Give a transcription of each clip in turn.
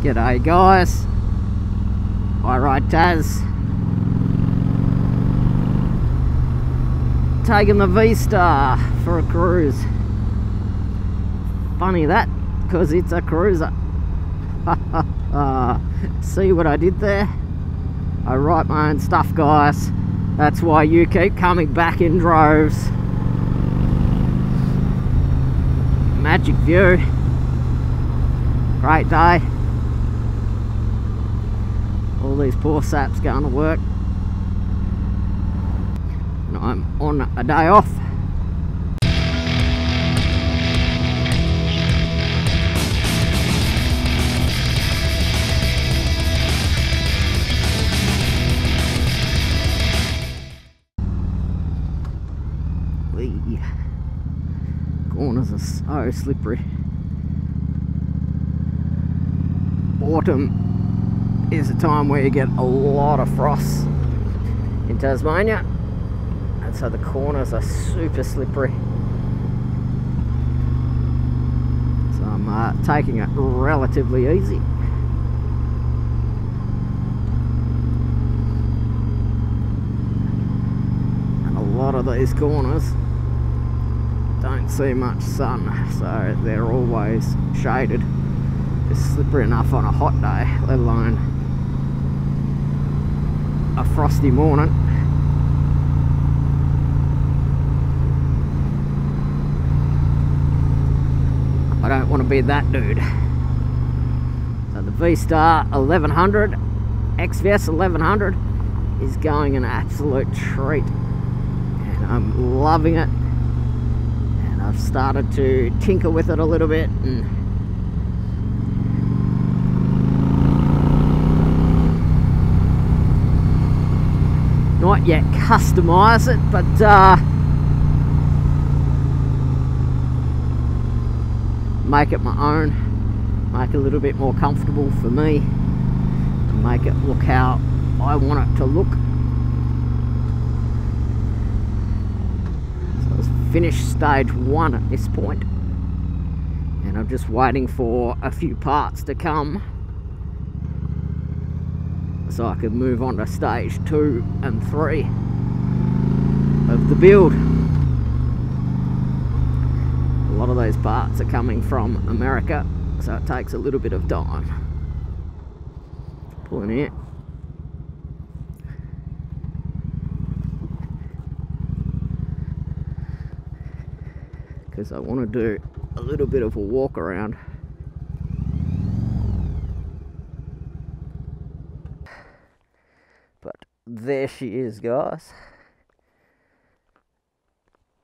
G'day guys, I ride Taz, taking the V-Star for a cruise. Funny that, because it's a cruiser. See what I did there? I write my own stuff, guys. That's why you keep coming back in droves. Magic view. Great day. All these poor saps going to work. And I'm on a day off. The corners are so slippery. Autumn is a time where you get a lot of frost in Tasmania, and so the corners are super slippery. So I'm taking it relatively easy. And a lot of these corners don't see much sun, so they're always shaded. It's slippery enough on a hot day, let alone a frosty morning. I don't want to be that dude. So the V-Star 1100, XVS 1100 is going an absolute treat, and I'm loving it. And I've started to tinker with it a little bit and not yet customize it, but make it my own, make it a little bit more comfortable for me, and make it look how I want it to look. So I've finished stage 1 at this point, and I'm just waiting for a few parts to come so I can move on to stage 2 and 3 of the build. A lot of those parts are coming from America, so it takes a little bit of time. Pulling it. Because I want to do a little bit of a walk around. There she is, guys.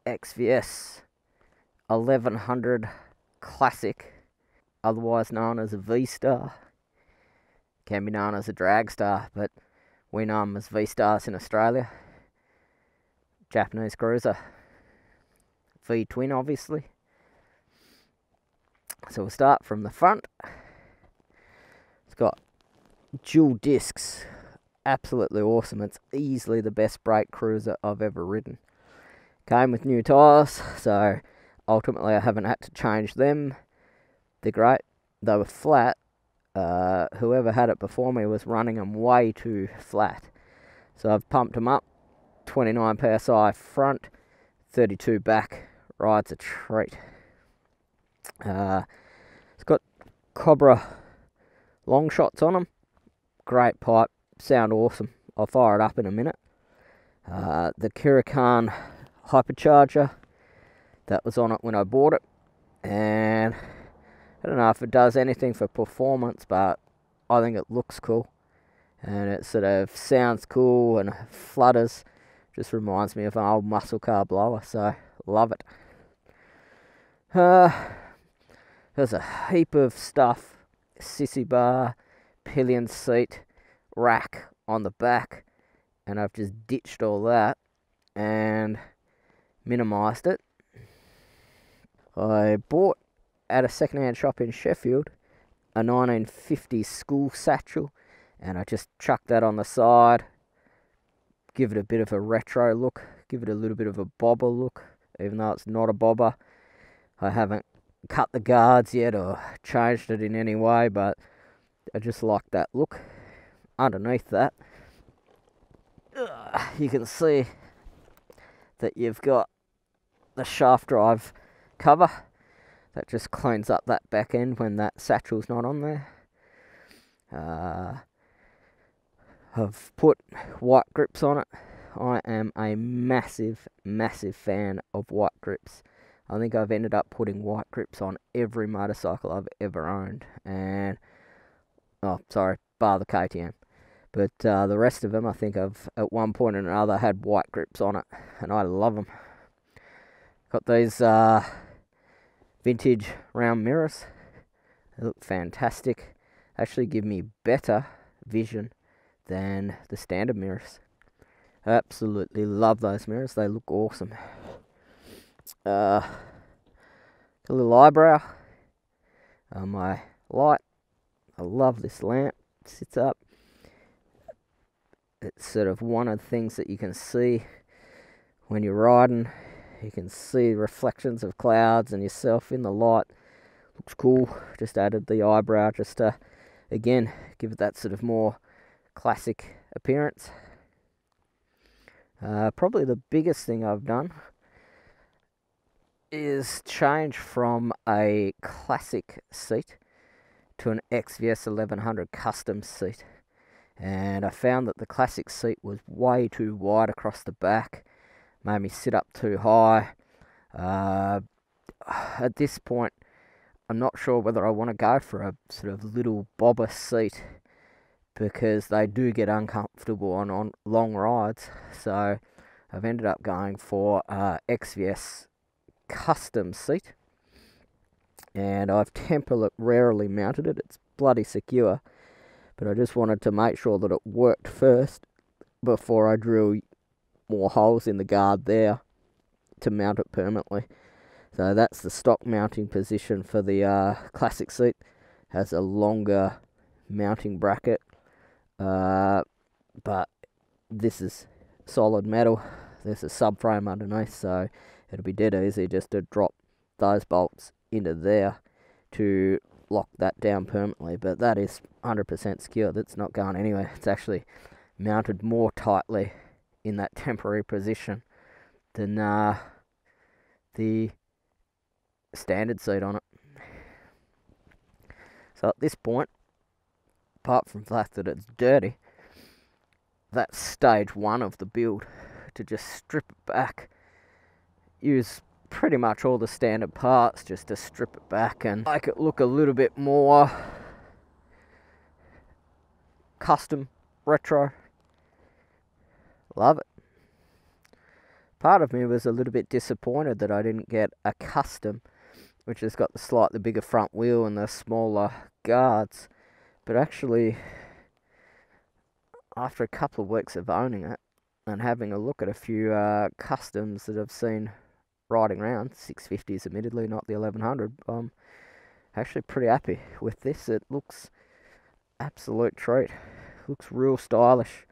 XVS 1100 Classic, otherwise known as a V-Star. Can be known as a Dragstar, but we know them as V-Stars in Australia. Japanese cruiser. V-twin, obviously. So we'll start from the front. It's got dual discs. Absolutely awesome. It's easily the best brake cruiser I've ever ridden. Came with new tyres, so ultimately I haven't had to change them. They're great. They were flat. Whoever had it before me was running them way too flat, so I've pumped them up. 29 psi front, 32 back. Rides a treat. It's got Cobra long shots on them. Great pipe. Sound awesome. I'll fire it up in a minute. The Huracan hypercharger that was on it when I bought it, and I don't know if it does anything for performance, but I think it looks cool, and it sort of sounds cool and flutters. Just reminds me of an old muscle car blower, so love it. There's a heap of stuff. Sissy bar, pillion seat, rack on the back, and I've just ditched all that and minimized it. I bought at a second-hand shop in Sheffield a 1950s school satchel, and I just chucked that on the side, give it a bit of a retro look, give it a little bit of a bobber look, even though it's not a bobber. I haven't cut the guards yet or changed it in any way, but I just like that look. Underneath that, you can see that you've got the shaft drive cover that just cleans up that back end when that satchel's not on there. I've put white grips on it. I am a massive fan of white grips. I think I've ended up putting white grips on every motorcycle I've ever owned, and bar the KTM, but the rest of them I think I've at one point or another had white grips on it, and I love them. Got these vintage round mirrors. They look fantastic. Actually give me better vision than the standard mirrors. Absolutely love those mirrors. They look awesome. A little eyebrow on my light. I love this lamp. It sits up. It's sort of one of the things that you can see when you're riding. You can see reflections of clouds and yourself in the light. Looks cool. Just added the eyebrow just to, again, give it that sort of more classic appearance. Probably the biggest thing I've done is change from a classic seat to an XVS1100 custom seat. And I found that the classic seat was way too wide across the back, made me sit up too high. At this point, I'm not sure whether I want to go for a sort of little bobber seat, because they do get uncomfortable on long rides. So I've ended up going for XVS custom seat, and I've temporarily mounted it. It's bloody secure, but I just wanted to make sure that it worked first before I drill more holes in the guard there to mount it permanently. So that's the stock mounting position for the classic seat. Has a longer mounting bracket, but this is solid metal. There's a subframe underneath, so it'll be dead easy just to drop those bolts into there to lock that down permanently. But that is 100% secure. That's not going anywhere. It's actually mounted more tightly in that temporary position than the standard seat on it. So at this point, apart from the fact that it's dirty, that's stage one of the build, to just strip it back. Use pretty much all the standard parts just to strip it back and make it look a little bit more custom, retro. Love it. Part of me was a little bit disappointed that I didn't get a custom, which has got the slightly bigger front wheel and the smaller guards. But actually, after a couple of weeks of owning it and having a look at a few customs that I've seen riding around, 650s admittedly, not the 1100, I'm actually pretty happy with this. It looks absolute treat. Looks real stylish.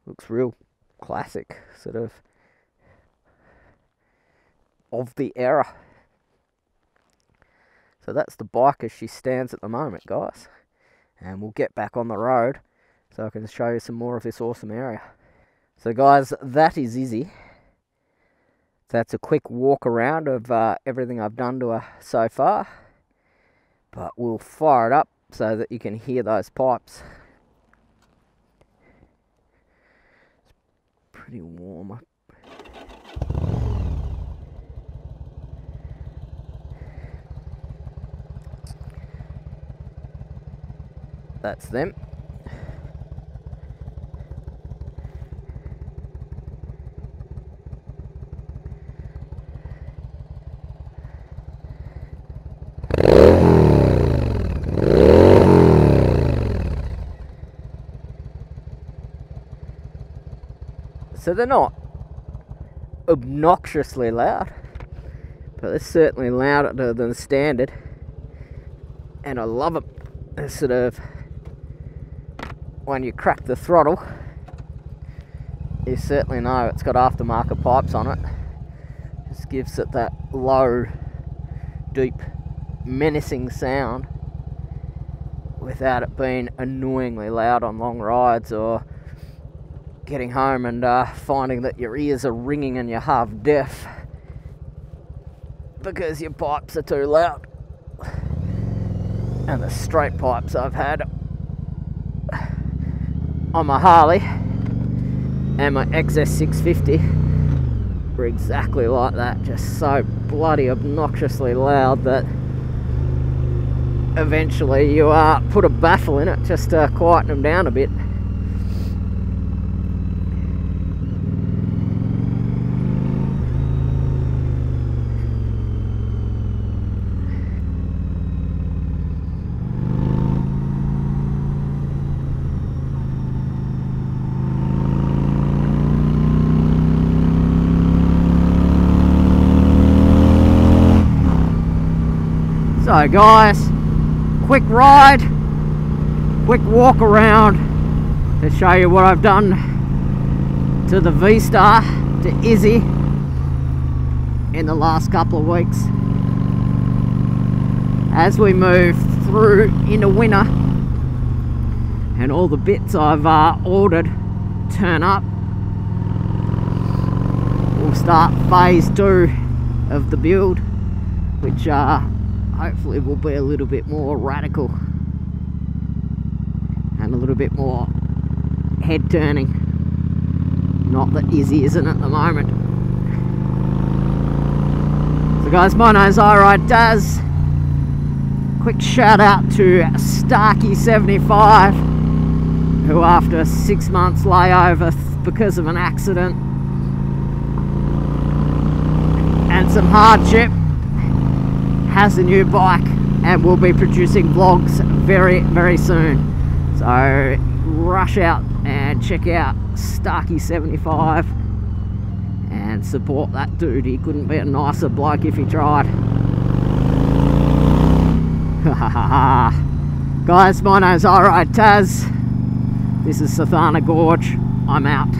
Looks real classic, sort of the era. So that's the bike as she stands at the moment, guys. And we'll get back on the road so I can show you some more of this awesome area. So guys, that is Izzy. That's a quick walk around of everything I've done to her so far. But we'll fire it up so that you can hear those pipes. It's pretty warm. That's them. So they're not obnoxiously loud, but they're certainly louder than standard, and I love it. It's sort of, when you crack the throttle, you certainly know it's got aftermarket pipes on it. Just gives it that low, deep, menacing sound. without it being annoyingly loud on long rides or getting home and finding that your ears are ringing and you're half deaf because your pipes are too loud. And the straight pipes I've had on my Harley and my XVS1100 were exactly like that, just so bloody obnoxiously loud that eventually you put a baffle in it just to quieten them down a bit. So guys, quick ride, quick walk around to show you what I've done to the V-Star, to Izzy, in the last couple of weeks. As we move through into winter and all the bits I've ordered turn up, we'll start phase 2 of the build, which hopefully will be a little bit more radical and a little bit more head turning. Not that Izzy isn't at the moment. So guys, my name's Daz. Quick shout out to XVS1100, who after 6 months layover because of an accident and some hardship, has a new bike and will be producing vlogs very, very soon. So rush out and check out XVS1100 and support that dude. He couldn't be a nicer bloke if he tried. Guys, my name's Taz. This is Sathana Gorge. I'm out.